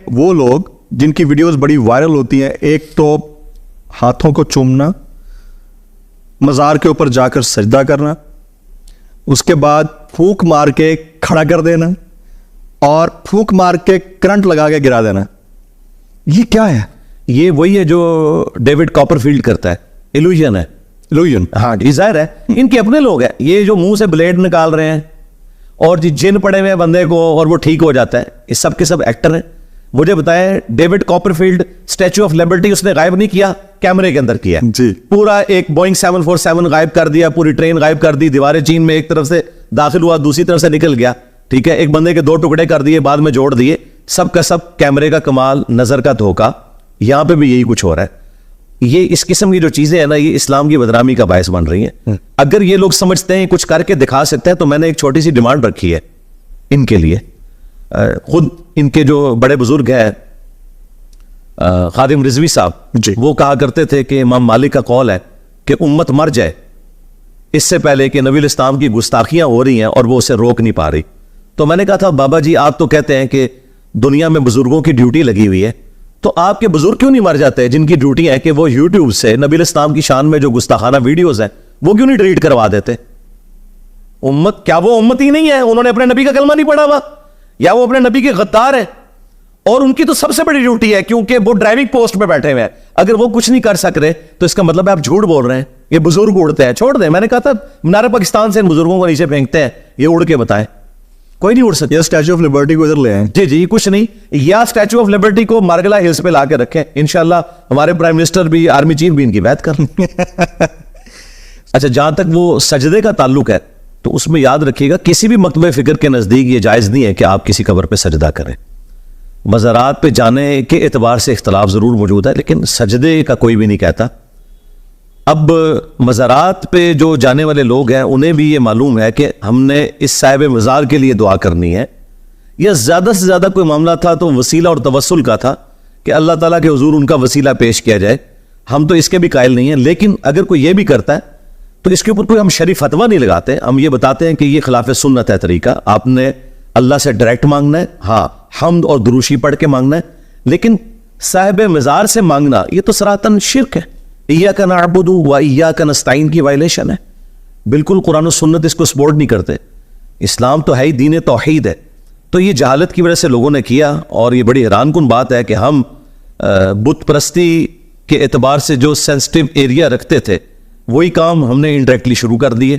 وہ لوگ جن کی ویڈیوز بڑی وائرل ہوتی ہیں, ایک تو ہاتھوں کو چومنا, مزار کے اوپر جا کر سجدہ کرنا, اس کے بعد پھونک مار کے کھڑا کر دینا اور پھونک مار کے کرنٹ لگا کے گرا دینا. یہ کیا ہے؟ یہ وہی ہے جو ڈیوڈ کاپر فیلڈ کرتا ہے, ایلوژن ہے. ایلوژن, ہاں جی, ظاہر ہے ان کے اپنے لوگ ہیں یہ جو منہ سے بلیڈ نکال رہے ہیں اور جی جن پڑے ہوئے بندے کو اور وہ ٹھیک ہو جاتا ہے, یہ سب کے سب ایکٹر ہیں. مجھے بتائیں David Copperfield Statue of Liberty اس نے غائب نہیں کیا, کیمرے کے اندر کیا جی. پورا ایک بوئنگ 747 غائب کر دیا, پوری ٹرین غائب کر دی, دیواریں چین میں ایک طرف سے داخل ہوا دوسری طرف سے نکل گیا, ٹھیک ہے, ایک بندے کے 2 ٹکڑے کر دیے بعد میں جوڑ دیے. سب کا سب کیمرے کا کمال, نظر کا دھوکا. یہاں پہ بھی یہی کچھ ہو رہا ہے. یہ اس قسم کی جو چیزیں ہیں نا, یہ اسلام کی بدنامی کا باعث بن رہی ہیں. اگر یہ لوگ سمجھتے ہیں کچھ کر کے دکھا سکتے ہیں, تو میں نے ایک چھوٹی سی ڈیمانڈ رکھی ہے ان کے لیے. خود ان کے جو بڑے بزرگ ہیں خادم رضوی صاحب جی, وہ کہا کرتے تھے کہ امام مالک کا قول ہے کہ امت مر جائے اس سے پہلے کہ نبی الاسلام کی گستاخیاں ہو رہی ہیں اور وہ اسے روک نہیں پا رہی. تو میں نے کہا تھا بابا جی آپ تو کہتے ہیں کہ دنیا میں بزرگوں کی ڈیوٹی لگی ہوئی ہے, تو آپ کے بزرگ کیوں نہیں مر جاتے جن کی ڈیوٹی ہے کہ وہ یوٹیوب سے نبی الاسلام کی شان میں جو گستاخانہ ویڈیوز ہیں وہ کیوں نہیں ڈیلیٹ کروا دیتے؟ امت کیا وہ امت ہی نہیں ہے؟ انہوں نے اپنے نبی کا کلمہ نہیں پڑھا ہوا, یا وہ اپنے نبی کے غدار ہیں؟ اور ان کی تو سب سے بڑی ڈیوٹی ہے کیونکہ وہ ڈرائیونگ پوسٹ پہ بیٹھے ہوئے ہیں. اگر وہ کچھ نہیں کر سک رہے تو اس کا مطلب ہے آپ جھوٹ بول رہے ہیں. یہ بزرگ اڑتے ہیں, چھوڑ دیں. میں نے کہا تھا مینار پاکستان سے ان بزرگوں کو نیچے پھینکتے ہیں, یہ اڑ کے بتائیں. کوئی نہیں اڑ سکتا. یہ اسٹیچو آف لبرٹی کو ادھر لے آئیں. جی جی کچھ نہیں, یا اسٹیچو آف لبرٹی کو مارگلا ہلز پہ لا کے رکھیں, انشاءاللہ ہمارے پرائم منسٹر بھی, آرمی چیف بھی ان کی بیعت کر لیں. اچھا, جہاں تک وہ سجدے کا تعلق ہے تو اس میں یاد رکھیے گا کسی بھی مکتبہ فکر کے نزدیک یہ جائز نہیں ہے کہ آپ کسی قبر پہ سجدہ کریں. مزارات پہ جانے کے اعتبار سے اختلاف ضرور موجود ہے, لیکن سجدے کا کوئی بھی نہیں کہتا. اب مزارات پہ جو جانے والے لوگ ہیں انہیں بھی یہ معلوم ہے کہ ہم نے اس صاحب مزار کے لیے دعا کرنی ہے, یا زیادہ سے زیادہ کوئی معاملہ تھا تو وسیلہ اور توسل کا تھا کہ اللہ تعالیٰ کے حضور ان کا وسیلہ پیش کیا جائے. ہم تو اس کے بھی قائل نہیں ہیں, لیکن اگر کوئی یہ بھی کرتا ہے تو اس کے اوپر کوئی ہم شریف فتویٰ نہیں لگاتے. ہم یہ بتاتے ہیں کہ یہ خلاف سنت ہے طریقہ. آپ نے اللہ سے ڈائریکٹ مانگنا ہے, ہاں حمد اور دروشی پڑھ کے مانگنا ہے, لیکن صاحب مزار سے مانگنا یہ تو صراحتاً شرک ہے. ایاک نعبد و ایاک نستعین کی وائلیشن ہے. بالکل قرآن و سنت اس کو سپورٹ نہیں کرتے. اسلام تو ہے ہی دین توحید ہے. تو یہ جہالت کی وجہ سے لوگوں نے کیا, اور یہ بڑی حیران کن بات ہے کہ ہم بت پرستی کے اعتبار سے جو سینسٹیو ایریا رکھتے تھے وہی کام ہم نے انڈائریکٹلی شروع کر دیے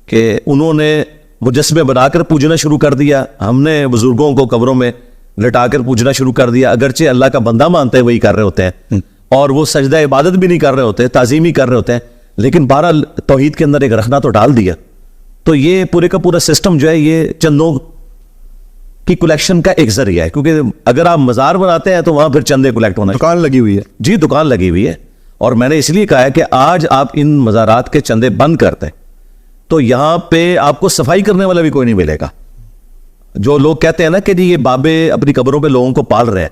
کہ انہوں نے مجسمے بنا کر پوجنا شروع کر دیا, ہم نے بزرگوں کو قبروں میں لٹا کر پوجنا شروع کر دیا. اگرچہ اللہ کا بندہ مانتے ہیں وہی کر رہے ہوتے ہیں, اور وہ سجدہ عبادت بھی نہیں کر رہے ہوتے, تعظیم ہی کر رہے ہوتے ہیں, لیکن بہرحال توحید کے اندر ایک رکھنا تو ڈال دیا. تو یہ پورے کا پورا سسٹم جو ہے یہ چندوں کی کلیکشن کا ایک ذریعہ ہے, کیونکہ اگر آپ مزار بناتے ہیں تو وہاں پھر چندے کلیکٹ ہونا. دکان لگی ہوئی ہے. جی دکان لگی ہوئی ہے, اور میں نے اس لیے کہا ہے کہ آج آپ ان مزارات کے چندے بند کرتے ہیں تو یہاں پہ آپ کو صفائی کرنے والا بھی کوئی نہیں ملے گا. جو لوگ کہتے ہیں نا کہ جی یہ بابے اپنی قبروں پہ لوگوں کو پال رہے ہیں,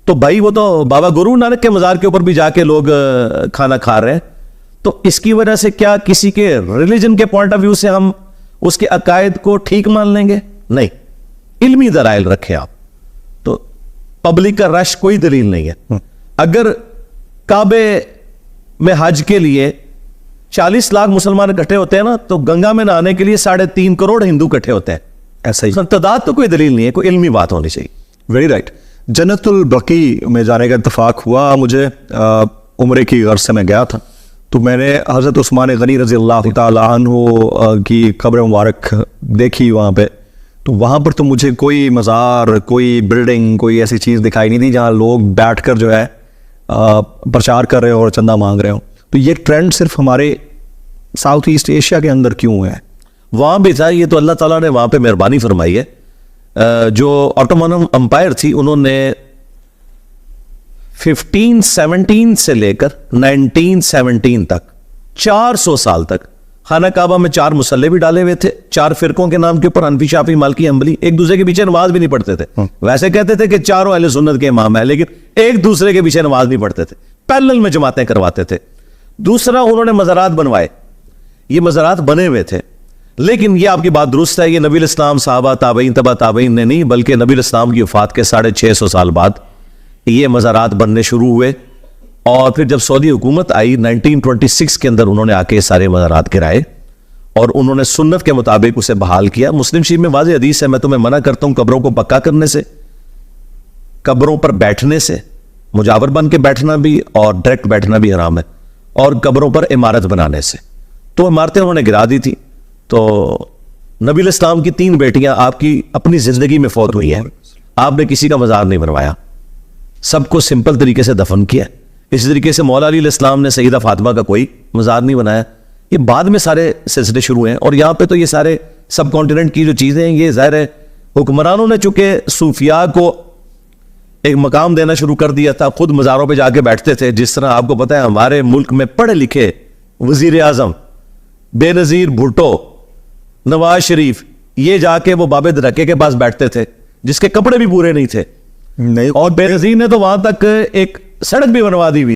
تو بھائی وہ تو بابا گرو نانک کے مزار کے اوپر بھی جا کے لوگ کھانا کھا رہے ہیں. تو اس کی وجہ سے کیا کسی کے ریلیجن کے پوائنٹ آف ویو سے ہم اس کے عقائد کو ٹھیک مان لیں گے؟ نہیں, علمی دلائل رکھیں آپ. تو پبلک کا رش کوئی دلیل نہیں ہے. اگر کعبے میں حج کے لیے 40 لاکھ مسلمان اکٹھے ہوتے ہیں نا, تو گنگا میں نہانے کے لیے 3.5 کروڑ ہندو اکٹھے ہوتے ہیں. ایسا ہی تعداد تو کوئی دلیل نہیں ہے, کوئی علمی بات ہونی چاہیے. Very right. جنت البقیع میں جانے کا اتفاق ہوا مجھے, عمرے کی غرض سے میں گیا تھا, تو میں نے حضرت عثمان غنی رضی اللہ تعالی عنہ کی قبر مبارک دیکھی وہاں پہ. تو وہاں پر تو مجھے کوئی مزار, کوئی بلڈنگ, کوئی ایسی چیز دکھائی نہیں دی جہاں لوگ بیٹھ کر جو ہے پرچار کر رہے ہو اور چندہ مانگ رہے ہو. تو یہ ٹرینڈ صرف ہمارے ساؤتھ ایسٹ ایشیا کے اندر کیوں ہے؟ وہاں بھی تھا, یہ تو اللہ تعالیٰ نے وہاں پہ مہربانی فرمائی ہے. جو آٹومن امپائر تھی انہوں نے 1517 سے لے کر 1917 تک 400 سال تک خانہ کعبہ میں 4 مصلے بھی ڈالے ہوئے تھے, 4 فرقوں کے نام کے اوپر, حنفی شافعی مالکی حنبلی. ایک دوسرے کے پیچھے نماز بھی نہیں پڑھتے تھے. ویسے کہتے تھے کہ چاروں اہل سنت کے امام ہیں, لیکن ایک دوسرے کے پیچھے نماز نہیں پڑھتے تھے, پیرلل میں جماعتیں کرواتے تھے. دوسرا انہوں نے مزارات بنوائے. یہ مزارات بنے ہوئے تھے, لیکن یہ آپ کی بات درست ہے, یہ نبی الاسلام, صحابہ, تابعین, تبع تابعین نے نہیں, بلکہ نبی الاسلام کی وفات کے 650 سال بعد یہ مزارات بننے شروع ہوئے. اور پھر جب سعودی حکومت آئی 1926 کے اندر, انہوں نے آ کے سارے مزارات گرائے اور انہوں نے سنت کے مطابق اسے بحال کیا. مسلم شریف میں واضح حدیث ہے, میں تمہیں منع کرتا ہوں قبروں کو پکا کرنے سے, قبروں پر بیٹھنے سے, مجاور بن کے بیٹھنا بھی اور ڈائریکٹ بیٹھنا بھی حرام ہے, اور قبروں پر عمارت بنانے سے. تو عمارتیں انہوں نے گرا دی تھی. تو نبی الاسلام کی 3 بیٹیاں آپ کی اپنی زندگی میں فوت ہوئی ہیں, آپ نے کسی کا مزار نہیں بنوایا, سب کو سمپل طریقے سے دفن کیا. اسی طریقے سے مولا علی علیہ السلام نے سیدہ فاطمہ کا کوئی مزار نہیں بنایا. یہ بعد میں سارے سلسلے شروع ہوئے ہیں, اور یہاں پہ تو یہ سارے سب کانٹیننٹ کی جو چیزیں ہیں, یہ ظاہر ہے حکمرانوں نے چونکہ صوفیاء کو ایک مقام دینا شروع کر دیا تھا, خود مزاروں پہ جا کے بیٹھتے تھے. جس طرح آپ کو پتہ ہے ہمارے ملک میں پڑھے لکھے وزیر اعظم بے نظیر بھٹو, نواز شریف, یہ جا کے وہ بابے درکے کے پاس بیٹھتے تھے جس کے کپڑے بھی پورے نہیں تھے, نہیں, اور بے نظیر نے تو وہاں تک ایک سڑک بھی بنوا دی ہوئی.